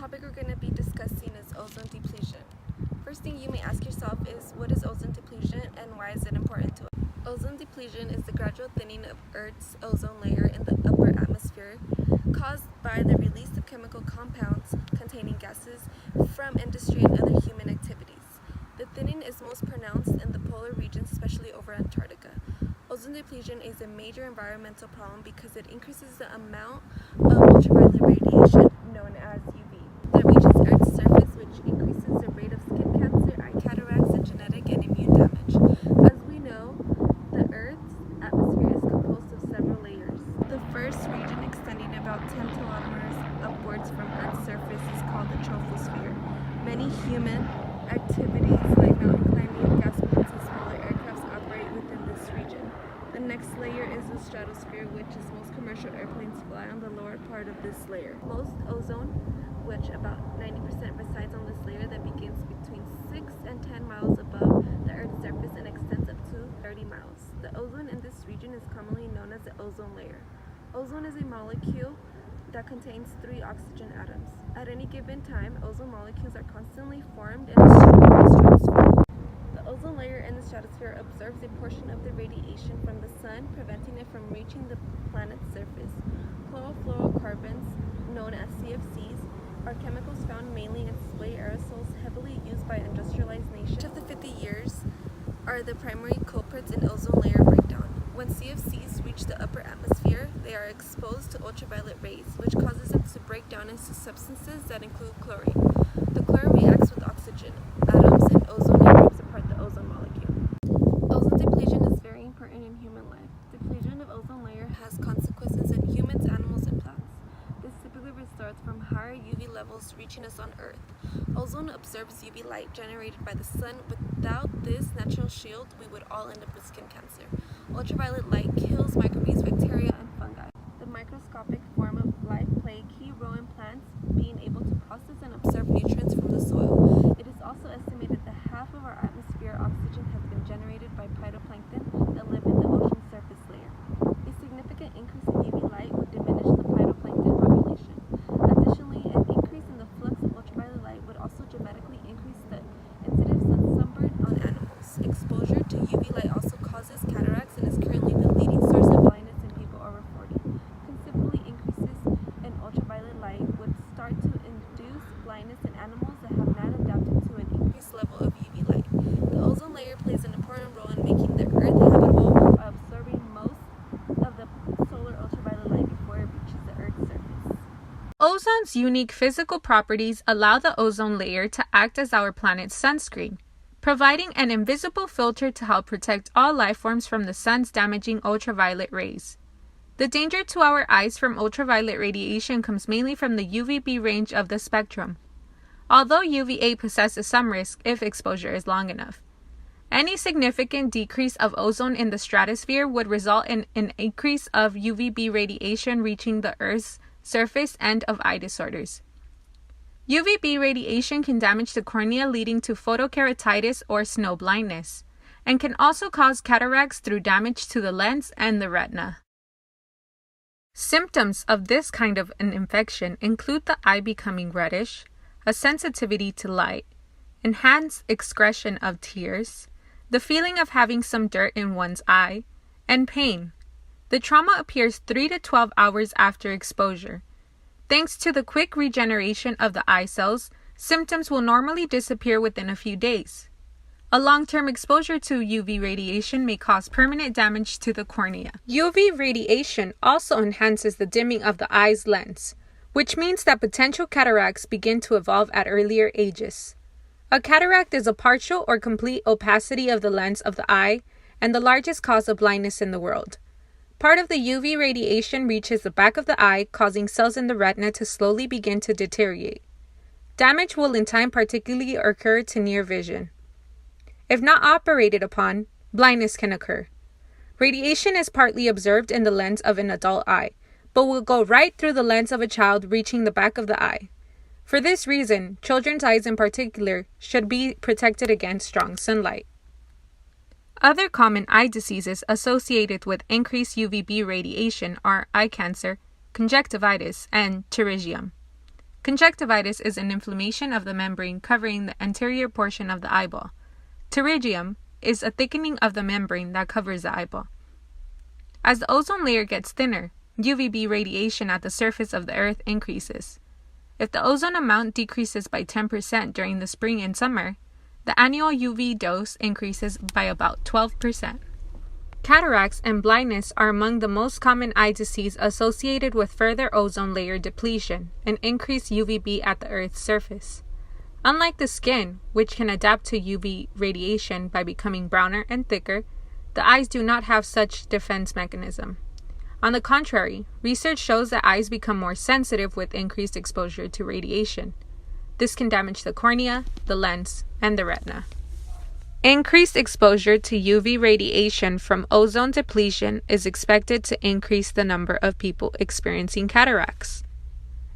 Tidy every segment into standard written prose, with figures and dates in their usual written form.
topic we're going to be discussing is ozone depletion. First thing you may ask yourself is, what is ozone depletion and why is it important to us? Ozone depletion is the gradual thinning of Earth's ozone layer in the upper atmosphere caused by the release of chemical compounds containing gases from industry and other human activities. The thinning is most pronounced in the polar regions, especially over Antarctica. Ozone depletion is a major environmental problem because it increases the amount of ultraviolet radiation known as UV that reaches Earth's surface, which increases the rate of skin cancer, eye cataracts, and genetic and immune damage. As we know, the Earth's atmosphere is composed of several layers. The first region, extending about 10 kilometers upwards from Earth's surface, is called the troposphere. Many human activities like mountain climbing, gas plants, and smaller aircrafts operate within this region. The next layer is the stratosphere, which is most commercial airplanes fly on the lower part of this layer. Most ozone, which about 90% resides on this layer that begins between 6 and 10 miles above the Earth's surface and extends up to 30 miles. The ozone in this region is commonly known as the ozone layer. Ozone is a molecule that contains 3 oxygen atoms. At any given time, ozone molecules are constantly formed and destroyed in the stratosphere. The ozone layer in the stratosphere absorbs a portion of the radiation from the sun, preventing it from reaching the planet's surface. Chlorofluorocarbons, known as CFCs, are chemicals found mainly in spray aerosols heavily used by industrialized nations. Each of the 50 years are the primary culprits in ozone layer breakdown. When CFCs reach the upper atmosphere, they are exposed to ultraviolet rays, which causes them to break down into substances that include chlorine. The chlorine reacts with oxygen atoms and ozone and rips apart the ozone molecule. Ozone depletion is very important in human life. Depletion of ozone layer has consequences in humans, animals, and plants. This typically results from higher UV levels reaching us on Earth. Ozone absorbs UV light generated by the sun. Without this natural shield, we would all end up with skin cancer. Ultraviolet light kills microbes, bacteria, and fungi. The microscopic form of life play a key role in plants being able to process and absorb nutrients from the soil. It is also estimated that half of our atmosphere oxygen has been generated by phytoplankton that live in the ocean surface layer. A significant increase in UV light would diminish the phytoplankton population. Additionally, an increase in the flux of ultraviolet light would also dramatically increase the incidence of sunburn on animals. Exposure to UV light also causes cataracts and is currently the leading source of blindness in people over 40. Considerably increases in ultraviolet light would start to induce blindness in animals that have not adapted to an increased level of UV light. The ozone layer plays an important role in making the Earth habitable by absorbing most of the solar ultraviolet light before it reaches the Earth's surface. Ozone's unique physical properties allow the ozone layer to act as our planet's sunscreen, providing an invisible filter to help protect all life forms from the sun's damaging ultraviolet rays. The danger to our eyes from ultraviolet radiation comes mainly from the UVB range of the spectrum, although UVA possesses some risk if exposure is long enough. Any significant decrease of ozone in the stratosphere would result in an increase of UVB radiation reaching the Earth's surface and of eye disorders. UVB radiation can damage the cornea, leading to photokeratitis or snow blindness, and can also cause cataracts through damage to the lens and the retina. Symptoms of this kind of an infection include the eye becoming reddish, a sensitivity to light, enhanced excretion of tears, the feeling of having some dirt in one's eye, and pain. The trauma appears 3 to 12 hours after exposure. Thanks to the quick regeneration of the eye cells, symptoms will normally disappear within a few days. A long-term exposure to UV radiation may cause permanent damage to the cornea. UV radiation also enhances the dimming of the eye's lens, which means that potential cataracts begin to evolve at earlier ages. A cataract is a partial or complete opacity of the lens of the eye and the largest cause of blindness in the world. Part of the UV radiation reaches the back of the eye, causing cells in the retina to slowly begin to deteriorate. Damage will in time particularly occur to near vision. If not operated upon, blindness can occur. Radiation is partly observed in the lens of an adult eye, but will go right through the lens of a child, reaching the back of the eye. For this reason, children's eyes in particular should be protected against strong sunlight. Other common eye diseases associated with increased UVB radiation are eye cancer, conjunctivitis, and pterygium. Conjunctivitis is an inflammation of the membrane covering the anterior portion of the eyeball. Pterygium is a thickening of the membrane that covers the eyeball. As the ozone layer gets thinner, UVB radiation at the surface of the Earth increases. If the ozone amount decreases by 10% during the spring and summer, the annual UV dose increases by about 12%. Cataracts and blindness are among the most common eye disease associated with further ozone layer depletion and increased UVB at the Earth's surface. Unlike the skin, which can adapt to UV radiation by becoming browner and thicker, the eyes do not have such defense mechanism. On the contrary, research shows that eyes become more sensitive with increased exposure to radiation. This can damage the cornea, the lens, and the retina. Increased exposure to UV radiation from ozone depletion is expected to increase the number of people experiencing cataracts.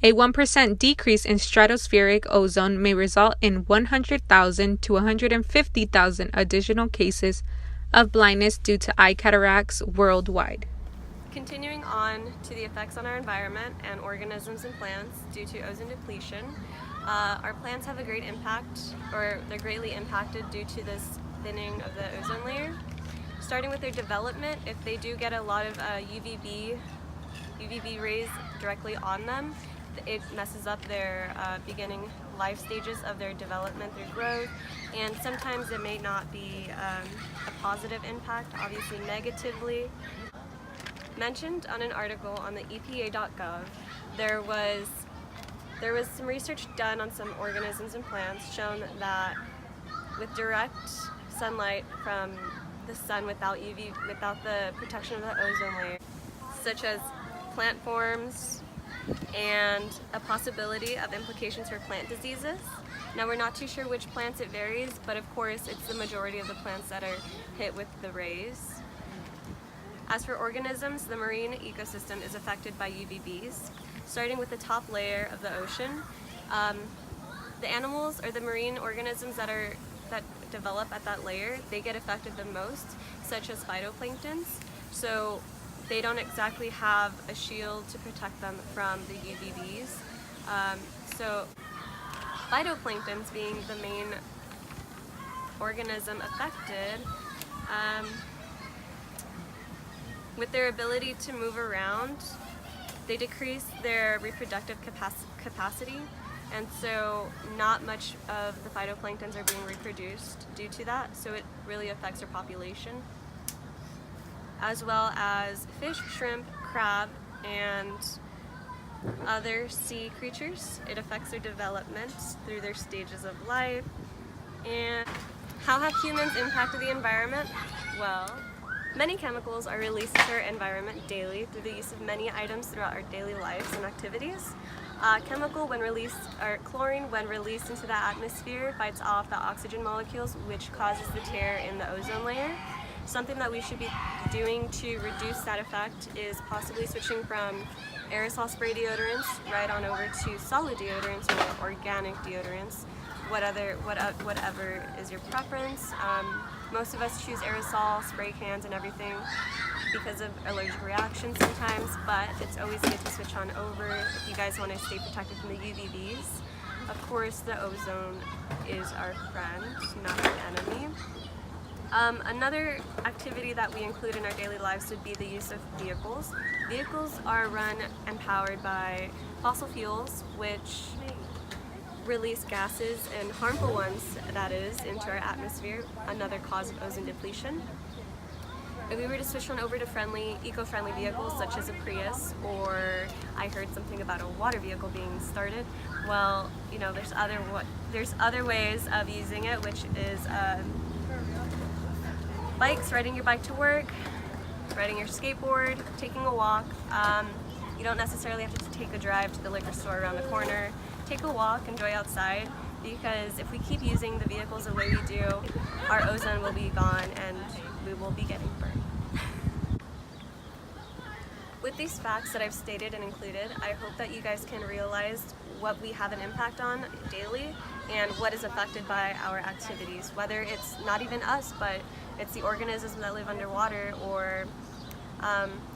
A 1% decrease in stratospheric ozone may result in 100,000 to 150,000 additional cases of blindness due to eye cataracts worldwide. Continuing on to the effects on our environment and organisms and plants due to ozone depletion, our plants have a great impact, or they're greatly impacted due to this thinning of the ozone layer. Starting with their development, if they do get a lot of UVB rays directly on them, it messes up their beginning life stages of their development through growth, and sometimes it may not be a positive impact, obviously negatively. Mentioned on an article on the EPA.gov, there was some research done on some organisms and plants shown that with direct sunlight from the sun without the protection of the ozone layer, such as plant forms and a possibility of implications for plant diseases. Now, we're not too sure which plants, it varies, but of course it's the majority of the plants that are hit with the rays. As for organisms, the marine ecosystem is affected by UVBs. Starting with the top layer of the ocean, the animals or the marine organisms that develop at that layer, they get affected the most, such as phytoplanktons. So they don't exactly have a shield to protect them from the UVBs. So phytoplanktons being the main organism affected, with their ability to move around, they decrease their reproductive capacity, and so not much of the phytoplanktons are being reproduced due to that, so it really affects their population. As well as fish, shrimp, crab, and other sea creatures. It affects their development through their stages of life. And how have humans impacted the environment? Well, many chemicals are released into our environment daily through the use of many items throughout our daily lives and activities. Chlorine, when released into the atmosphere, fights off the oxygen molecules, which causes the tear in the ozone layer. Something that we should be doing to reduce that effect is possibly switching from aerosol spray deodorants right on over to solid deodorants or organic deodorants, whatever is your preference. Most of us choose aerosol spray cans and everything because of allergic reactions sometimes, but it's always good to switch on over if you guys want to stay protected from the UVBs. Of course, the ozone is our friend, not our enemy. Another activity that we include in our daily lives would be the use of vehicles. Vehicles are run and powered by fossil fuels, which release gases, and harmful ones, that is, into our atmosphere, another cause of ozone depletion. If we were to switch on over to eco-friendly vehicles such as a Prius, or I heard something about a water vehicle being started, well, you know, there's other ways of using it, which is bikes, riding your bike to work, riding your skateboard, taking a walk. You don't necessarily have to take a drive to the liquor store around the corner. Take a walk, enjoy outside, because if we keep using the vehicles the way we do, our ozone will be gone and we will be getting burned. With these facts that I've stated and included, I hope that you guys can realize what we have an impact on daily and what is affected by our activities, whether it's not even us, but it's the organisms that live underwater, or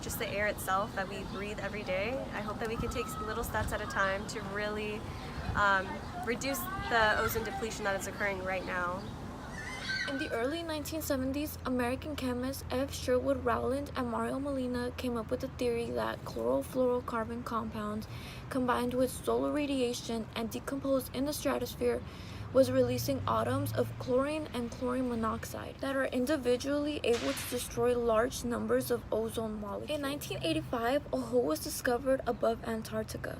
just the air itself that we breathe every day. I hope that we can take little steps at a time to really reduce the ozone depletion that is occurring right now. In the early 1970s, American chemists F. Sherwood Rowland and Mario Molina came up with the theory that chlorofluorocarbon compounds combined with solar radiation and decomposed in the stratosphere was releasing atoms of chlorine and chlorine monoxide that are individually able to destroy large numbers of ozone molecules. In 1985, a hole was discovered above Antarctica.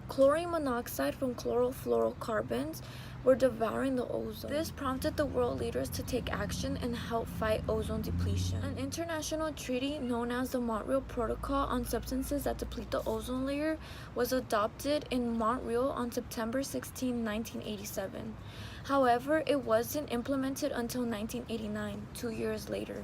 Chlorine monoxide from chlorofluorocarbons were devouring the ozone. This prompted the world leaders to take action and help fight ozone depletion. An international treaty known as the Montreal Protocol on Substances that Deplete the Ozone Layer was adopted in Montreal on September 16, 1987. However, it wasn't implemented until 1989, 2 years later.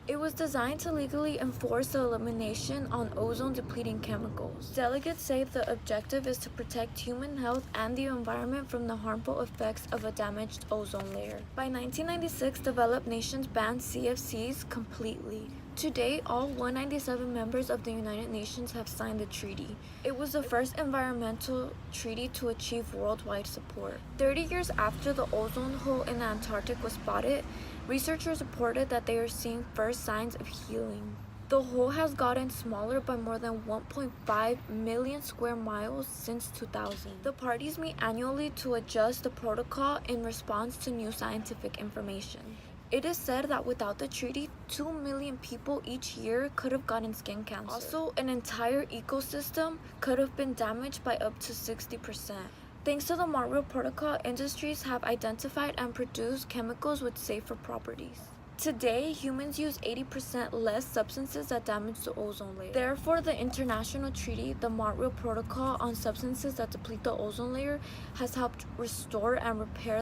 It was designed to legally enforce the elimination on ozone-depleting chemicals. Delegates say the objective is to protect human health and the environment from the harmful effects of a damaged ozone layer. By 1996, developed nations banned CFCs completely. To date, all 197 members of the United Nations have signed the treaty. It was the first environmental treaty to achieve worldwide support. 30 years after the ozone hole in the Antarctic was spotted, researchers reported that they are seeing first signs of healing. The hole has gotten smaller by more than 1.5 million square miles since 2000. The parties meet annually to adjust the protocol in response to new scientific information. It is said that without the treaty, 2 million people each year could have gotten skin cancer. Also, an entire ecosystem could have been damaged by up to 60%. Thanks to the Montreal Protocol, industries have identified and produced chemicals with safer properties. Today, humans use 80% less substances that damage the ozone layer. Therefore, the international treaty, the Montreal Protocol on Substances that Deplete the Ozone Layer, has helped restore and repair